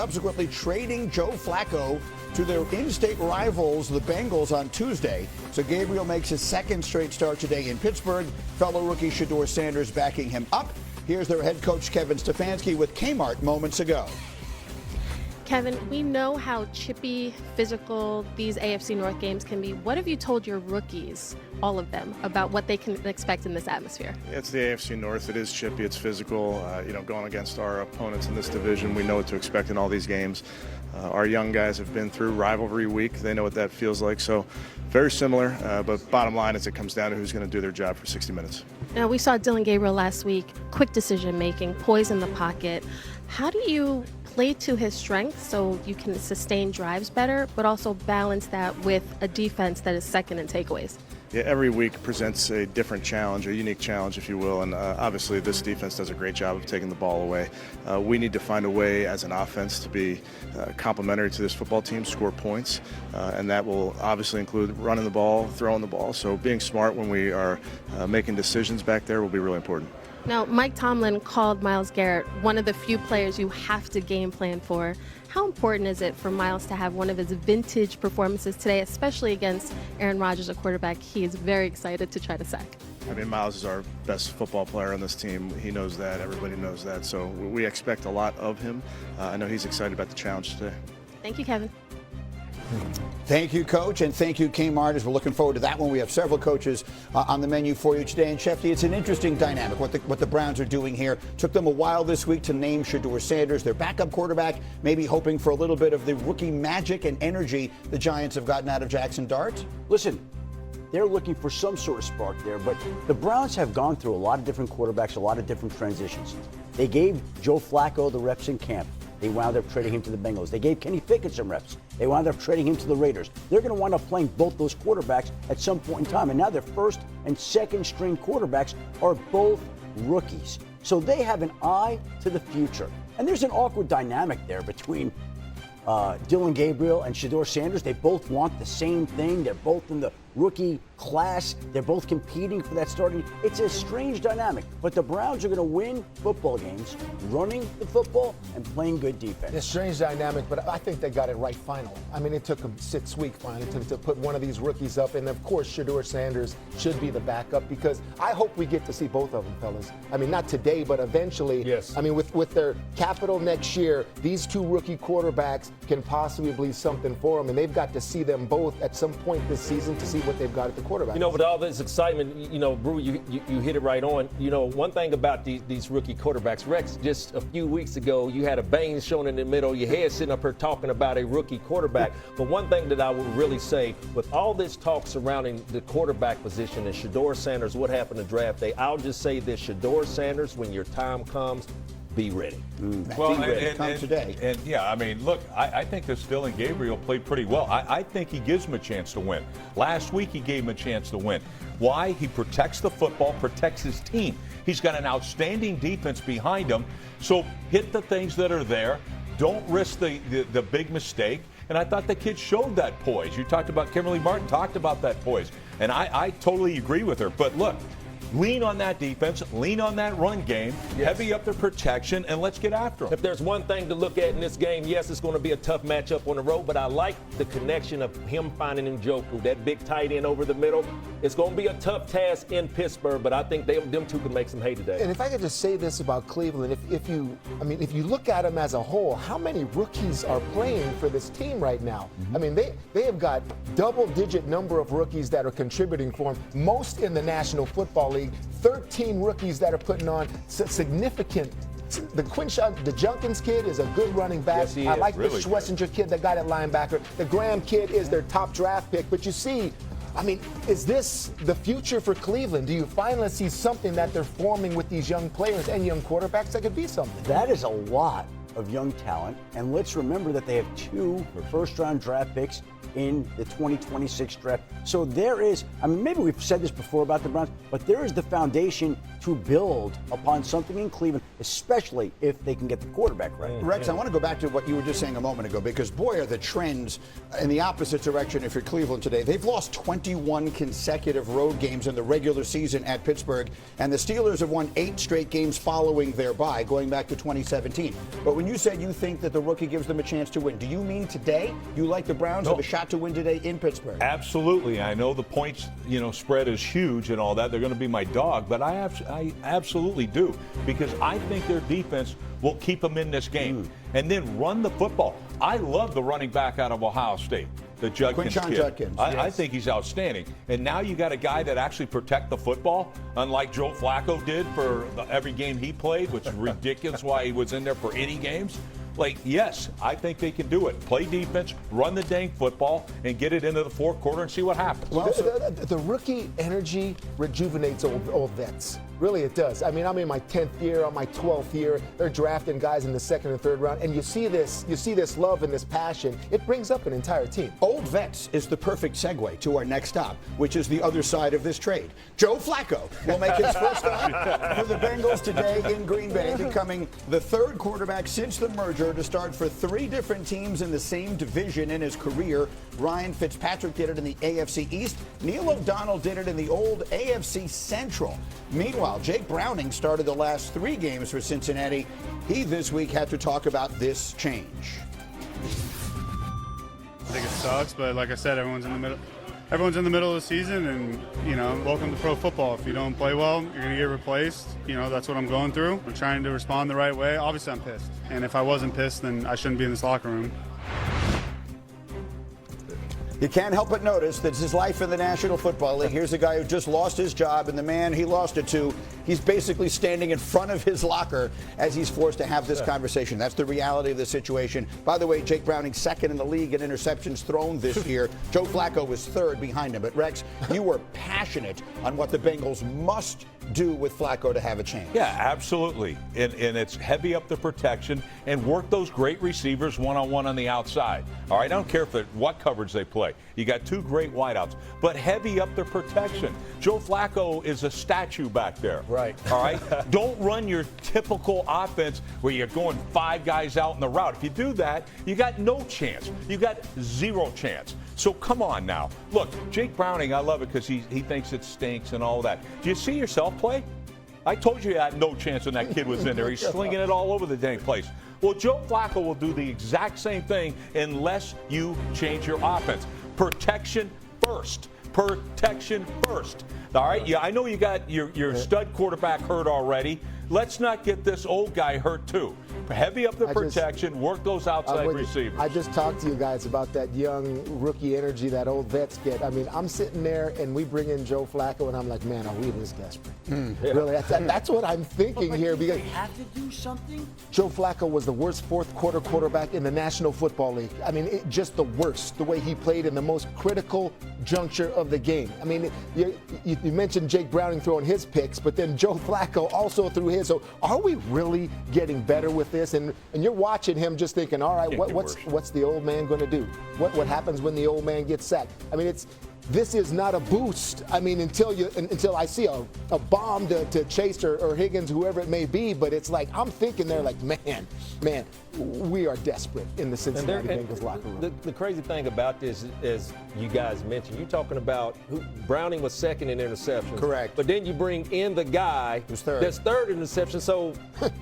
subsequently trading Joe Flacco to their in-state rivals, the Bengals, on Tuesday. So Gabriel makes his second straight start today in Pittsburgh. Fellow rookie Shedeur Sanders backing him up. Here's their head coach Kevin Stefanski with Kmart moments ago. Kevin, we know how chippy, physical these AFC North games can be. What have you told your rookies, all of them, about what they can expect in this atmosphere? It's the AFC North. It is chippy. It's physical. Going against our opponents in this division, we know what to expect in all these games. Our young guys have been through rivalry week. They know what that feels like. So very similar, but bottom line is it comes down to who's going to do their job for 60 minutes. Now, we saw Dillon Gabriel last week, quick decision-making, poise in the pocket. How do you play to his strengths so you can sustain drives better, but also balance that with a defense that is second in takeaways? Yeah, every week presents a different challenge, a unique challenge, if you will, and obviously this defense does a great job of taking the ball away. We need to find a way as an offense to be complementary to this football team, score points, and that will obviously include running the ball, throwing the ball. So being smart when we are making decisions back there will be really important. Now, Mike Tomlin called Myles Garrett one of the few players you have to game plan for. How important is it for Myles to have one of his vintage performances today, especially against Aaron Rodgers, a quarterback he is very excited to try to sack? I mean, Myles is our best football player on this team. He knows that. Everybody knows that. So we expect a lot of him. I know he's excited about the challenge today. Thank you, Kevin. Thank you, Coach, and thank you, Kmart, as we're looking forward to that one. We have several coaches on the menu for you today. And, Shefty, it's an interesting dynamic, what the Browns are doing here. Took them a while this week to name Shedeur Sanders their backup quarterback, maybe hoping for a little bit of the rookie magic and energy the Giants have gotten out of Jackson Dart. Listen, they're looking for some sort of spark there, but the Browns have gone through a lot of different quarterbacks, a lot of different transitions. They gave Joe Flacco the reps in camp. They wound up trading him to the Bengals. They gave Kenny Pickett some reps. They wound up trading him to the Raiders. They're going to wind up playing both those quarterbacks at some point in time. And now their first and second string quarterbacks are both rookies. So they have an eye to the future. And there's an awkward dynamic there between Dillon Gabriel and Shedeur Sanders. They both want the same thing. They're both in the rookie class. They're both competing for that starting. It's a strange dynamic. But the Browns are going to win football games running the football and playing good defense. It's a strange dynamic, but I think they got it right finally. I mean, it took them 6 weeks finally to put one of these rookies up. And, of course, Shedeur Sanders should be the backup because I hope we get to see both of them, fellas. I mean, not today, but eventually. Yes. I mean, with their capital next year, these two rookie quarterbacks can possibly be something for them. And they've got to see them both at some point this season to see what they've got at the quarterback. You know, with all this excitement, Brew, you hit it right on. One thing about these rookie quarterbacks, Rex, just a few weeks ago, you had a bang shown in the middle, your head sitting up here talking about a rookie quarterback. But one thing that I would really say, with all this talk surrounding the quarterback position and Shedeur Sanders, what happened to draft day, I'll just say this, Shedeur Sanders, when your time comes, be ready. Well, Be ready. Come today. And yeah, I mean, look, I think this Dillon Gabriel played pretty well. I think he gives him a chance to win. Last week, he gave him a chance to win. Why? He protects the football, protects his team. He's got an outstanding defense behind him. So hit the things that are there. Don't risk the big mistake. And I thought the kid showed that poise. You talked about Kimberly Martin, talked about that poise. And I totally agree with her. But look, lean on that defense, lean on that run game, heavy up the protection, and let's get after them. If there's one thing to look at in this game, yes, it's going to be a tough matchup on the road, but I like the connection of him finding Njoku, that big tight end over the middle. It's going to be a tough task in Pittsburgh, but I think them two can make some hay today. And if I could just say this about Cleveland, if you look at them as a whole, how many rookies are playing for this team right now? I mean, they have got double-digit number of rookies that are contributing for them, most in the National Football League. 13 rookies that are putting on significant. The Junkins kid is a good running back. Yes, he I is. like Really the Schlesinger kid that got at linebacker. The Graham kid is their top draft pick. But you see, I mean, is this the future for Cleveland? Do you finally see something that they're forming with these young players and young quarterbacks that could be something? That is a lot of young talent. And let's remember that they have 2 first-round draft picks in the 2026 draft. So there is, I mean, maybe we've said this before about the Browns, but there is the foundation to build upon something in Cleveland, especially if they can get the quarterback right. Rex, I want to go back to what you were just saying a moment ago, because boy, are the trends in the opposite direction if you're Cleveland today. They've lost 21 consecutive road games in the regular season at Pittsburgh, and the Steelers have won 8 straight games following their bye, going back to 2017. But when you said you think that the rookie gives them a chance to win, do you mean today? You like the Browns have a shot to win today in Pittsburgh? Absolutely. I know the points, spread is huge and all that. They're going to be my dog, but I absolutely do, because I think their defense will keep them in this game. And then run the football. I love the running back out of Ohio State, the Judkins kid. Judkins. I think he's outstanding. And now you got a guy that actually protect the football, unlike Joe Flacco did for every game he played, which is ridiculous why he was in there for any games. Yes, I think they can do it. Play defense, run the dang football, and get it into the fourth quarter and see what happens. Well, the rookie energy rejuvenates old vets. Really, it does. I mean, I'm in my 10th year, on my 12th year. They're drafting guys in the second and third round, and you see this love and this passion. It brings up an entire team. Old vets is the perfect segue to our next stop, which is the other side of this trade. Joe Flacco will make his first stop for the Bengals today in Green Bay, becoming the third quarterback since the merger to start for 3 different teams in the same division in his career. Ryan Fitzpatrick did it in the AFC East. Neil O'Donnell did it in the old AFC Central. Meanwhile, Jake Browning started the last 3 games for Cincinnati. He this week had to talk about this change. I think it sucks, but like I said, everyone's in the middle. Everyone's in the middle of the season, and welcome to pro football. If you don't play well, you're gonna get replaced. That's what I'm going through. I'm trying to respond the right way. Obviously, I'm pissed, and if I wasn't pissed, then I shouldn't be in this locker room. You can't help but notice that his life in the National Football League. Here's a guy who just lost his job, and the man he lost it to, he's basically standing in front of his locker as he's forced to have this conversation. That's the reality of the situation. By the way, Jake Browning second in the league in interceptions thrown this year. Joe Flacco was third behind him. But Rex, you were passionate on what the Bengals must do with Flacco to have a chance. Yeah, absolutely. And it's heavy up the protection and work those great receivers one-on-one on the outside. All right, I don't care what coverage they play. You got 2 great wideouts, but heavy up the protection. Joe Flacco is a statue back there. Right. All right? Don't run your typical offense where you're going 5 guys out in the route. If you do that, you got no chance. You got 0 chance. So come on now. Look, Jake Browning, I love it because he thinks it stinks and all that. Do you see yourself play? I told you had no chance when that kid was in there. He's slinging it all over the dang place. Well, Joe Flacco will do the exact same thing unless you change your offense. Protection first. Protection first. All right? Yeah, I know you got your stud quarterback hurt already. Let's not get this old guy hurt too. Heavy up the protection, work those outside receivers. I just talked to you guys about that young rookie energy that old vets get. I mean, I'm sitting there and we bring in Joe Flacco and I'm like, man, are we this desperate? Really, that's what I'm thinking here. Because they have to do something. Joe Flacco was the worst fourth quarter quarterback in the National Football League. I mean, just the worst, the way he played in the most critical juncture of the game. I mean, you mentioned Jake Browning throwing his picks, but then Joe Flacco also threw his. So are we really getting better with this? And you're watching him just thinking, all right, what's the old man going to do? What happens when the old man gets sacked? I mean, this is not a boost. I mean, until I see a bomb to Chase or Higgins, whoever it may be. But it's like I'm thinking they're like, man, we are desperate in the Cincinnati Bengals locker room. The crazy thing about this is you guys mentioned, you're talking about Browning was second in interceptions. Correct. But then you bring in the guy who's third. That's third in interception. So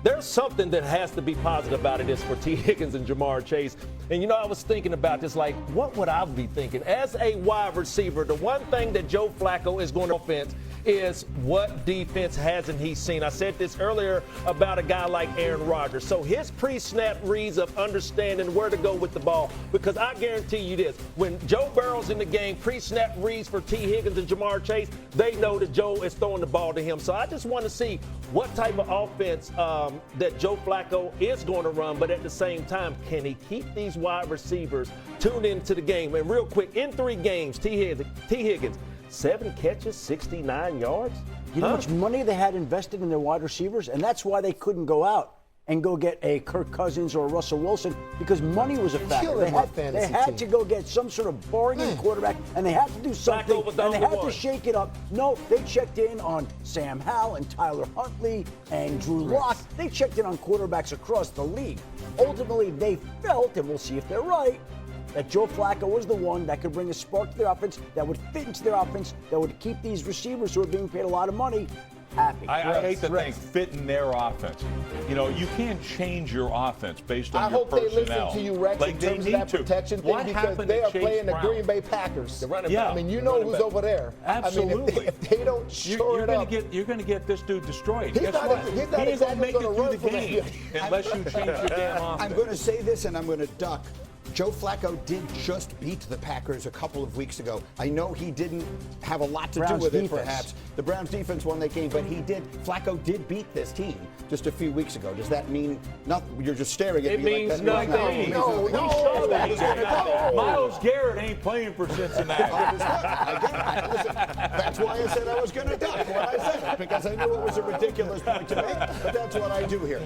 there's something that has to be positive about it is for T. Higgins and Jamar Chase. And I was thinking about this, like, what would I be thinking? As a wide receiver, the one thing that Joe Flacco is going to offense is what defense hasn't he seen? I said this earlier about a guy like Aaron Rodgers. So his pre-snap reads of understanding where to go with the ball, because I guarantee you this, when Joe Burrow's in the game, pre-snap reads for T. Higgins and Jamar Chase, they know that Joe is throwing the ball to him. So I just want to see what type of offense that Joe Flacco is going to run, but at the same time, can he keep these wide receivers tuned into the game? And real quick, in 3 games, T. Higgins, 7 catches, 69 yards. You know how much money they had invested in their wide receivers? And that's why they couldn't go out and go get a Kirk Cousins or a Russell Wilson, because money was a factor. They had to go get some sort of bargain quarterback, and they had to do something, and they had to shake it up. No, they checked in on Sam Howell and Tyler Huntley and Drew Lock. They checked in on quarterbacks across the league. Ultimately, they felt, and we'll see if they're right, that Joe Flacco was the one that could bring a spark to their offense, that would fit into their offense, that would keep these receivers who are being paid a lot of money happy. I hate to think fit in their offense. You know, you can't change your offense based on I your hope they personnel. listen to you, Rex, like in they terms of need that to. protection thing, What because happened they to are Chase playing Brown? the Green Bay Packers. The running Yeah. back. I mean, you The know running who's back. over there. Absolutely. I mean, if they don't shore You're it gonna up, you're going to get this dude destroyed. He's Guess not- what? he's not He ain't going to exactly make it gonna through run the from game that. unless you change your damn offense. I'm going to say this, and I'm going to duck. Joe Flacco did just beat the Packers a couple of weeks ago. I know he didn't have a lot to Browns do with defense. it, perhaps. The Browns defense won that game, but Flacco did beat this team just a few weeks ago. Does that mean nothing? You're just staring at It me means like that. nothing. No, We saw that. Miles Garrett ain't playing for Cincinnati. That's why I said I was going to duck when I said it, because I knew it was a ridiculous point to make, but that's what I do here.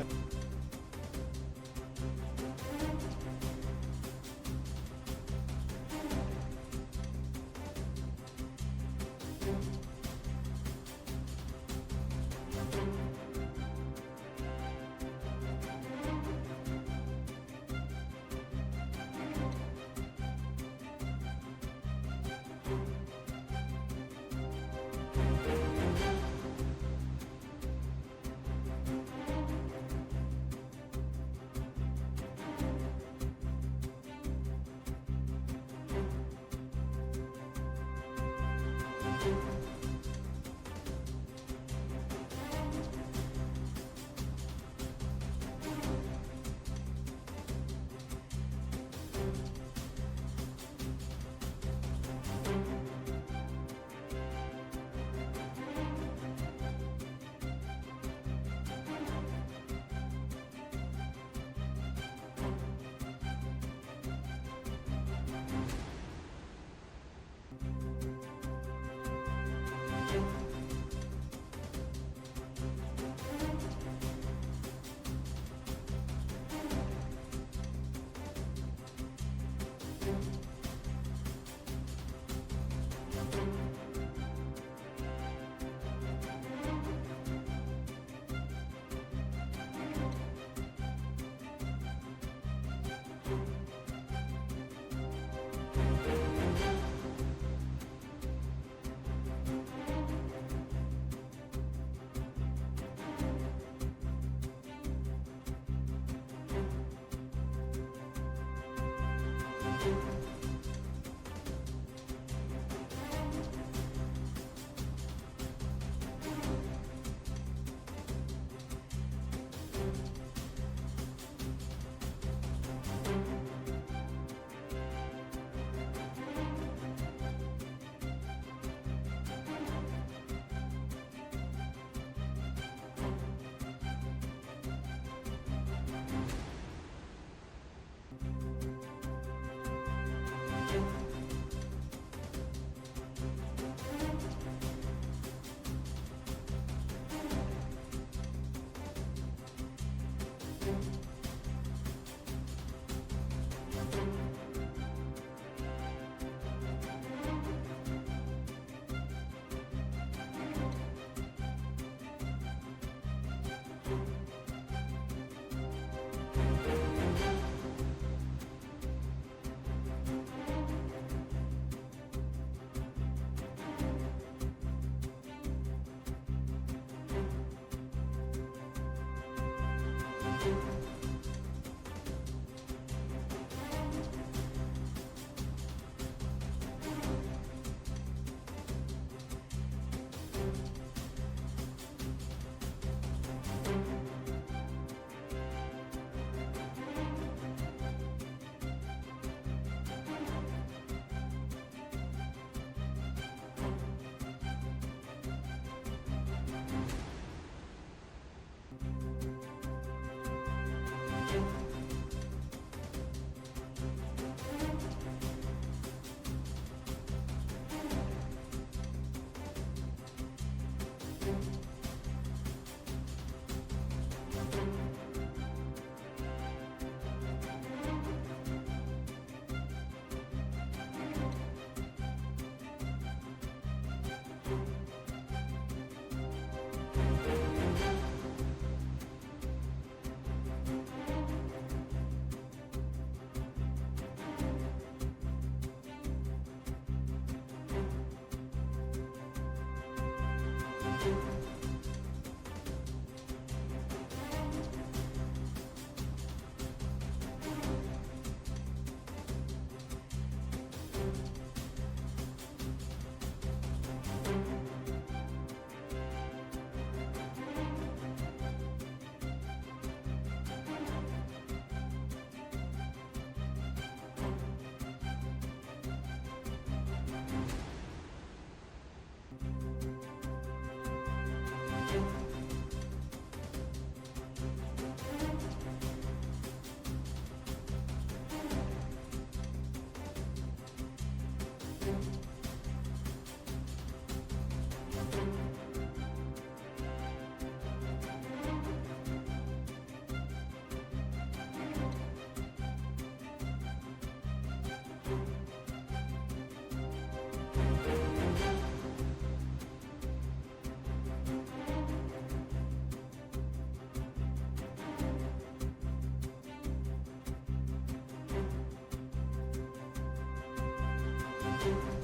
Bye-bye.